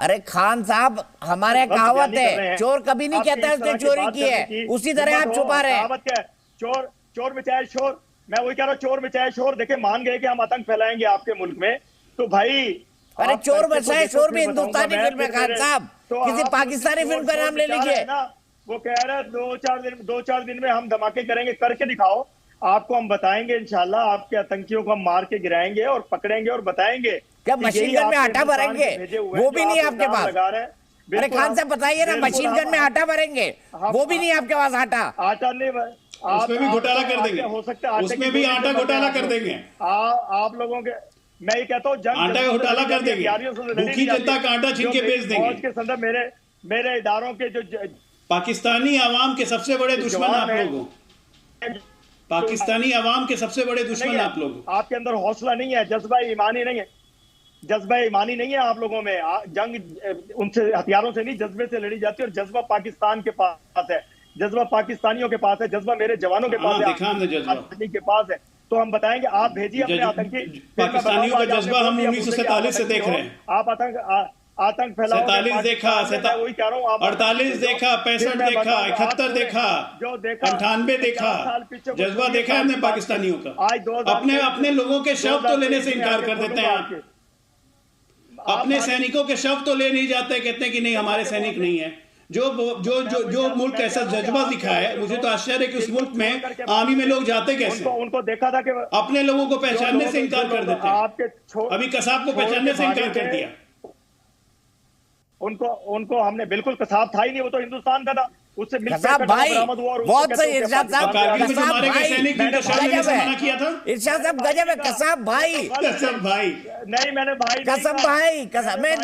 अरे खान साहब, हमारे कहावत है, चोर कभी नहीं कहता है उसने चोरी की है, उसी तरह आप छुपा रहे हैं। चोर चोर मचाए शोर, मैं वही कह रहा हूँ, चोर मचाए शोर। देखे, मान गए कि हम आतंक फैलाएंगे आपके मुल्क में, तो भाई अरे चोर मचाए शोर भी हिंदुस्तानी फिल्म है खान साहब, किसी पाकिस्तानी फिल्म का नाम ले लीजिए। वो कह रहे हैं 2-4 दिन में हम धमाके करेंगे, करके दिखाओ, आपको हम बताएंगे इंशाल्लाह। आपके आतंकियों को हम मार के गिराएंगे और पकड़ेंगे और बताएंगे। क्या मशीन गन में आटा भरेंगे? वो भी नहीं आपके पास। अरे खान साहब बताइए ना, मशीन गन में आटा भरेंगे, वो भी नहीं आपके पास। आटा नहीं, उसमें भी घोटाला कर देंगे, हो सकता है उसमें भी आटा घोटाला कर देंगे। आप लोगों के, मैं ये कहता हूँ, आटा का घोटाला कर देंगे, भूखी जनता का आटा छीन के बेच देंगे। के संदर्भ मेरे इदारों के जो पाकिस्तानी आवाम के सबसे बड़े दुश्मन आप लोगों, पाकिस्तानी आवाम के सबसे बड़े दुश्मन आप लोग। आपके अंदर हौसला नहीं है, जज्बा ईमानी नहीं है, जज्बा ईमानी नहीं है आप लोगों में। जंग उनसे हथियारों से नहीं, जज्बे से लड़ी जाती है, और जज्बा पाकिस्तान के पास है, जज्बा पाकिस्तानियों के पास है, जज्बा मेरे जवानों के पास है, के पास है। तो हम बताएंगे, आप भेजिए अपने आतंकी। पाकिस्तानियों का जज्बा हम 1947 से देख रहे हैं। आप आतंक फैलाओ। 47 देखा, 48 देखा, 65 देखा, 71 देखा, जो देखा, 98 देखा, जज्बा देखा है हमने पाकिस्तानियों का। अपने लोगों के शव तो लेने से इनकार कर देते हैं आप। अपने सैनिकों के शव तो ले नहीं जाते, कहते हैं कि नहीं हमारे सैनिक नहीं है। जो मुल्क ऐसा जज्बा दिखा है, मुझे तो आश्चर्य है कि उस मुल्क में आर्मी में लोग जाते कैसे। उनको देखा था कि अपने लोगों को पहचानने से इनकार कर देते हैं। अभी कसाब को पहचानने से इनकार कर दिया। उनको हमने बिल्कुल, कसाब था ही नहीं, वो तो हिंदुस्तान का था, उससे कसाब भाई बहुत सही। इरशाद साहब, कसाब भाई मना किया था। इरशाद साहब गजब है। कसाब भाई, कसम भाई नहीं, मैंने भाई कसम भाई, कसम मैं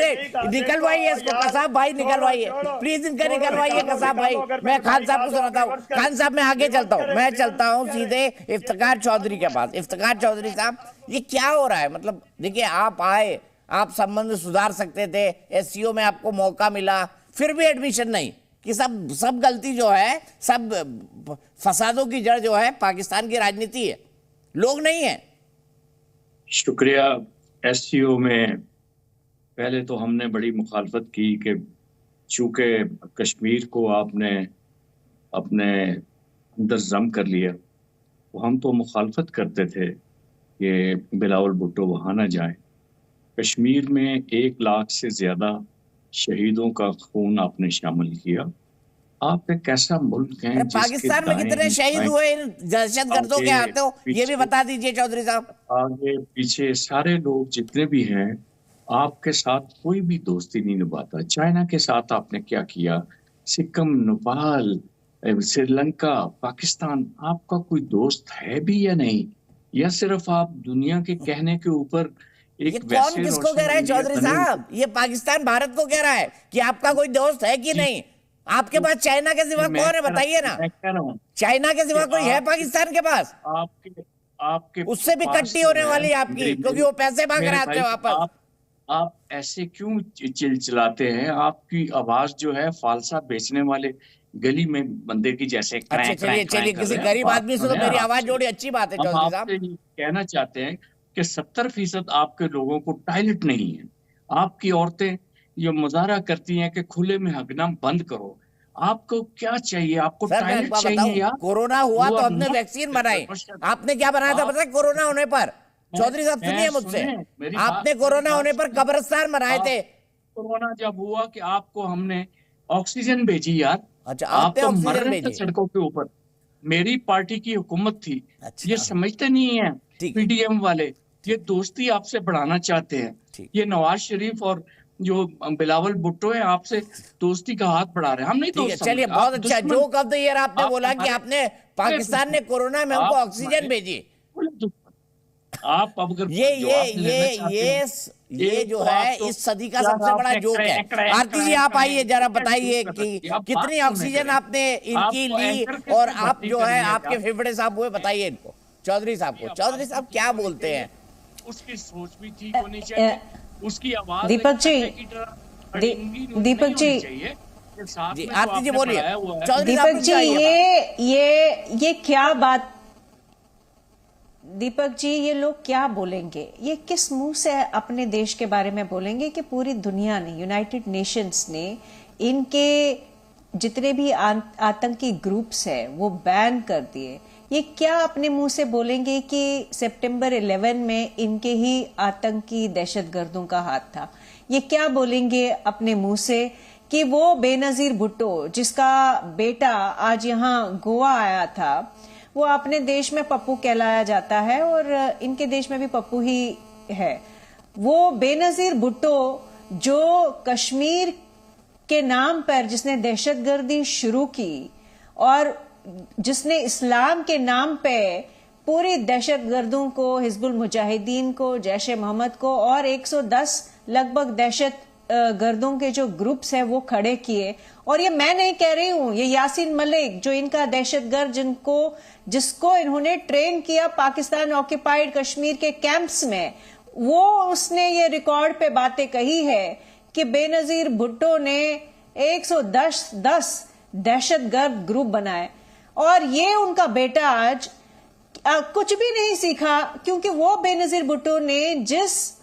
निकलवाइए इसको, कसाब भाई निकलवाइए प्लीज, इनका निकलवाइए कसाब भाई। मैं खान साहब को सुनाता हूँ। खान साहब मैं आगे चलता हूँ, मैं चलता हूँ सीधे इफ्तिकार चौधरी के पास। इफ्तिकार चौधरी साहब, ये क्या हो रहा है? मतलब देखिए, आप आए, आप संबंध सुधार सकते थे, एससीओ में आपको मौका मिला, फिर भी एडमिशन नहीं। कि सब गलती जो है, सब फसादों की जड़ जो है पाकिस्तान की राजनीति है, लोग नहीं है। शुक्रिया। एससीओ में पहले तो हमने बड़ी मुखालफत की कि चूंकि कश्मीर को आपने अपने अंदर जम कर लिया, तो हम तो मुखालफत करते थे कि बिलावल भुट्टो वहाँ ना जाए। कश्मीर में 1 लाख से ज्यादा शहीदों का खून आपने शामिल किया। आप एक ऐसा मुल्क है, पाकिस्तान में कितने शहीद हुए इन दहशतगर्दों के हाथों, ये भी बता दीजिए चौधरी साहब। आगे पीछे सारे लोग जितने भी हैं, आपके साथ कोई भी दोस्ती नहीं निभाता। चाइना के साथ आपने क्या किया, सिक्किम, नेपाल, श्रीलंका, पाकिस्तान, आपका कोई दोस्त है भी या नहीं, या सिर्फ आप दुनिया के कहने के ऊपर ये कौन किसको कह रहा है चौधरी साहब? ये पाकिस्तान भारत को कह रहा है कि आपका कोई दोस्त है कि नहीं। आपके पास चाइना के सिवा कौन है, बताइए ना। चाइना के सिवा कोई है पाकिस्तान के पास? आपके उससे भी कट्टी होने वाली आपकी, क्योंकि वो पैसे मांग रहे थे वापस। आप ऐसे क्यों चिल्लाते हैं? आपकी आवाज जो है फालसा बेचने वाले गली में बंदे की जैसे। अच्छा चलिए, किसी गरीब आदमी से तो मेरी आवाज जोड़ी, अच्छी बात है चौधरी साहब। कहना चाहते हैं कि 70% आपके लोगों को टॉयलेट नहीं है। आपकी औरतें ये मुजाहरा करती हैं कि खुले में हगना बंद करो। आपको क्या चाहिए? आपको टॉयलेट चाहिए यार? कोरोना हुआ तो हमने वैक्सीन बनाई। आपने क्या बनाया था पता है कोरोना होने पर? चौधरी साहब सुनिए मुझसे, आपने कोरोना होने पर कब्रिस्तान बनाए थे। कोरोना जब हुआ कि आपको हमने ऑक्सीजन भेजी यार। अच्छा, आप तो मर रहे थे सड़कों के ऊपर। मेरी पार्टी की हुकूमत थी। अच्छा। ये समझते नहीं है पीडीएम वाले, ये दोस्ती आपसे बढ़ाना चाहते हैं। ये नवाज शरीफ और जो बिलावल भुट्टो है आपसे दोस्ती का हाथ बढ़ा रहे हैं। हम नहीं दोस्त। चलिए बहुत अच्छा, जो कब तो यार आपने बोला कि आपने पाकिस्तान ने कोरोना में हमको ऑक्सीजन भेजी। आप अब अगर ये जो है इस सदी का सबसे बड़ा जोक है। आरती जी आप आइए जरा, बताइए कि कितनी ऑक्सीजन आपने इनकी ली, और आप जो है आपके फेफड़े साहब हुए, बताइए इनको, चौधरी साहब को। चौधरी साहब क्या बोलते हैं? उसकी सोच भी ठीक होनी चाहिए, उसकी आवाज। दीपक जी जी, आरती जी बोलिए। दीपक जी, ये क्या बात? दीपक जी, ये लोग क्या बोलेंगे, ये किस मुंह से अपने देश के बारे में बोलेंगे कि पूरी दुनिया ने, यूनाइटेड नेशंस ने इनके जितने भी आतंकी ग्रुप्स हैं वो बैन कर दिए। ये क्या अपने मुंह से बोलेंगे कि सितंबर 11 में इनके ही आतंकी दहशतगर्दों का हाथ था? ये क्या बोलेंगे अपने मुंह से कि वो बेनजीर भुट्टो जिसका बेटा आज यहाँ गोवा आया था, वो अपने देश में पप्पू कहलाया जाता है और इनके देश में भी पप्पू ही है, वो बेनजीर भुट्टो जो कश्मीर के नाम पर जिसने दहशतगर्दी शुरू की और जिसने इस्लाम के नाम पे पूरी दहशतगर्दों को, हिजबुल मुजाहिदीन को, जैश ए मोहम्मद को और 110 लगभग दहशत गर्दों के जो ग्रुप्स हैं वो खड़े किए। और ये मैं नहीं कह रही हूं, ये यासीन मलिक जो इनका दहशतगर्द जिसको इन्होंने ट्रेन किया पाकिस्तान ऑक्यूपाइड कश्मीर के कैंप्स में, वो उसने ये रिकॉर्ड पे बातें कही है कि बेनजीर भुट्टो ने 110 दहशतगर्द ग्रुप बनाए और ये उनका बेटा आज कुछ भी नहीं सीखा, क्योंकि वो बेनजीर भुट्टो ने जिस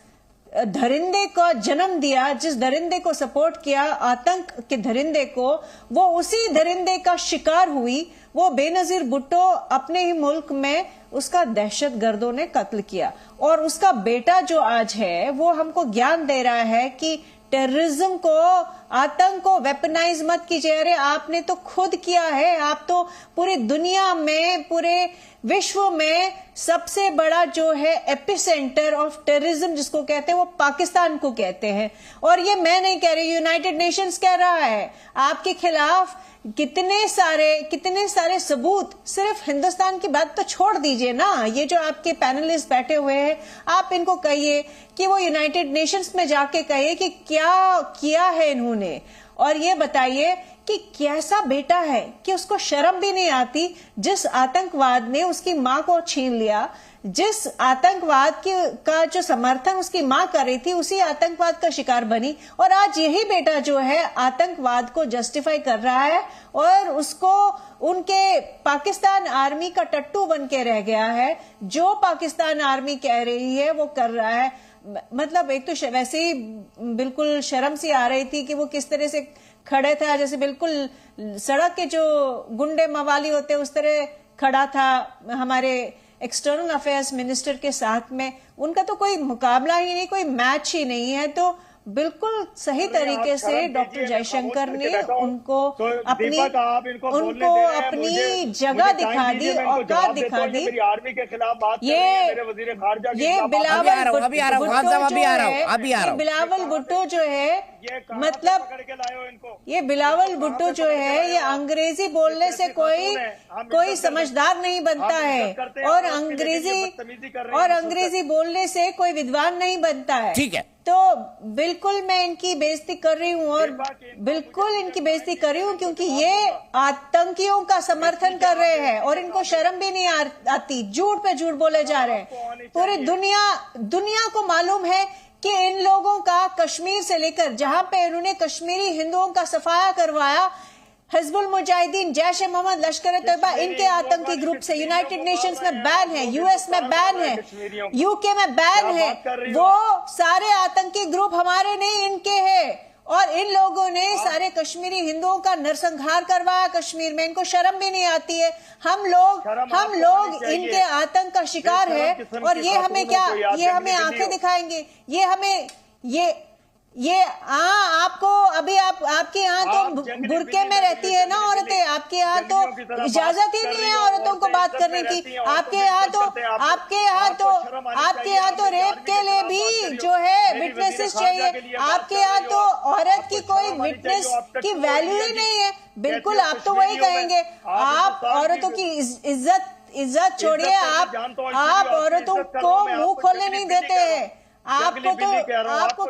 धरिंदे का जन्म दिया, जिस धरिंदे को सपोर्ट किया, आतंक के धरिंदे को, वो उसी धरिंदे का शिकार हुई। वो बेनजीर भुट्टो अपने ही मुल्क में उसका दहशतगर्दों ने कत्ल किया और उसका बेटा जो आज है वो हमको ज्ञान दे रहा है कि टेररिज्म को, आतंक को वेपनाइज मत कीजिए। अरे आपने तो खुद किया है, आप तो पूरी दुनिया में, पूरे विश्व में सबसे बड़ा जो है एपिसेंटर ऑफ टेररिज्म जिसको कहते हैं वो पाकिस्तान को कहते हैं। और ये मैं नहीं कह रही, यूनाइटेड नेशंस कह रहा है आपके खिलाफ कितने सारे सबूत। सिर्फ हिंदुस्तान की बात तो छोड़ दीजिए ना, ये जो आपके पैनलिस्ट बैठे हुए हैं आप इनको कहिए कि वो यूनाइटेड नेशंस में जाके कहिए कि क्या किया है इन्होंने, और ये बताइए कि कैसा बेटा है कि उसको शर्म भी नहीं आती। जिस आतंकवाद ने उसकी मां को छीन लिया, जिस आतंकवाद का जो समर्थन उसकी मां कर रही थी, उसी आतंकवाद का शिकार बनी और आज यही बेटा जो है आतंकवाद को जस्टिफाई कर रहा है और उसको उनके पाकिस्तान आर्मी का टट्टू बन के रह गया है। जो पाकिस्तान आर्मी कह रही है वो कर रहा है। मतलब एक तो वैसे ही बिल्कुल शर्म सी आ रही थी कि वो किस तरह से खड़े था, जैसे बिल्कुल सड़क के जो गुंडे मवाली होते उस तरह खड़ा था हमारे एक्सटर्नल अफेयर्स मिनिस्टर के साथ में। उनका तो कोई मुकाबला ही नहीं, कोई मैच ही नहीं है। तो बिल्कुल सही तरीके से डॉक्टर जयशंकर ने उनको अपनी जगह दिखा दी, औकात दिखा दी। आर्मी के खिलाफ बात ये बिलावल भुट्टो जो है, मतलब ये बिलावल भुट्टो जो है ये अंग्रेजी बोलने से कोई समझदार नहीं बनता है और अंग्रेजी बोलने से कोई विद्वान नहीं बनता है। ठीक है, तो बिल्कुल मैं इनकी बेइज्जती कर रही हूँ और बिल्कुल इनकी बेइज्जती कर रही हूँ क्योंकि ये आतंकियों का समर्थन कर रहे हैं और इनको शर्म भी नहीं आती, झूठ पे झूठ बोले जा रहे हैं। पूरी दुनिया को मालूम है कि इन लोगों का कश्मीर से लेकर जहां पे इन्होंने कश्मीरी हिंदुओं का सफाया करवाया, हिजबुल मुजाहिदीन, जैश ए मोहम्मद, लश्कर ए तैयबा, इनके आतंकी ग्रुप से यूनाइटेड नेशंस में बैन है, यूएस में बैन है, यूके में बैन है। वो सारे आतंकी ग्रुप हमारे नहीं, इनके हैं और इन लोगों ने सारे कश्मीरी हिंदुओं का नरसंहार करवाया कश्मीर में। इनको शर्म भी नहीं आती है। हम लोग इनके आतंक का शिकार है और ये हमें क्या, ये हमें आंखें दिखाएंगे, ये आपको अभी आपके यहाँ तो बुर्के में रहती है ना औरतें, आपके यहाँ तो इजाजत ही नहीं है औरतों को बात करने की। आपके यहाँ तो रेप के लिए भी जो है विटनेसेस चाहिए। आपके यहाँ तो औरत की कोई विटनेस की वैल्यू ही नहीं है। बिल्कुल आप तो वही कहेंगे, आप औरतों की इज्जत छोड़िए, आप औरतों को मुंह खोलने नहीं देते हैं। आपको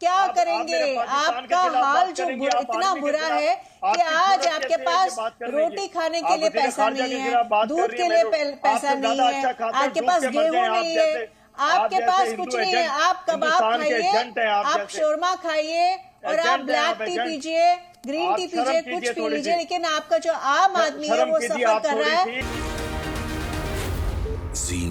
क्या करेंगे? आपका हाल जो इतना बुरा है कि आज आपके पास रोटी खाने के लिए पैसा नहीं है, दूध के लिए पैसा नहीं है, आपके पास गेहूं नहीं है, आपके पास कुछ नहीं है। आप कबाब खाइए, आप शोरमा खाइए और आप ब्लैक टी पीजिए, ग्रीन टी पीजिए, कुछ पी लीजिए, लेकिन आपका जो आम आदमी है वो सफर कर रहा है। जी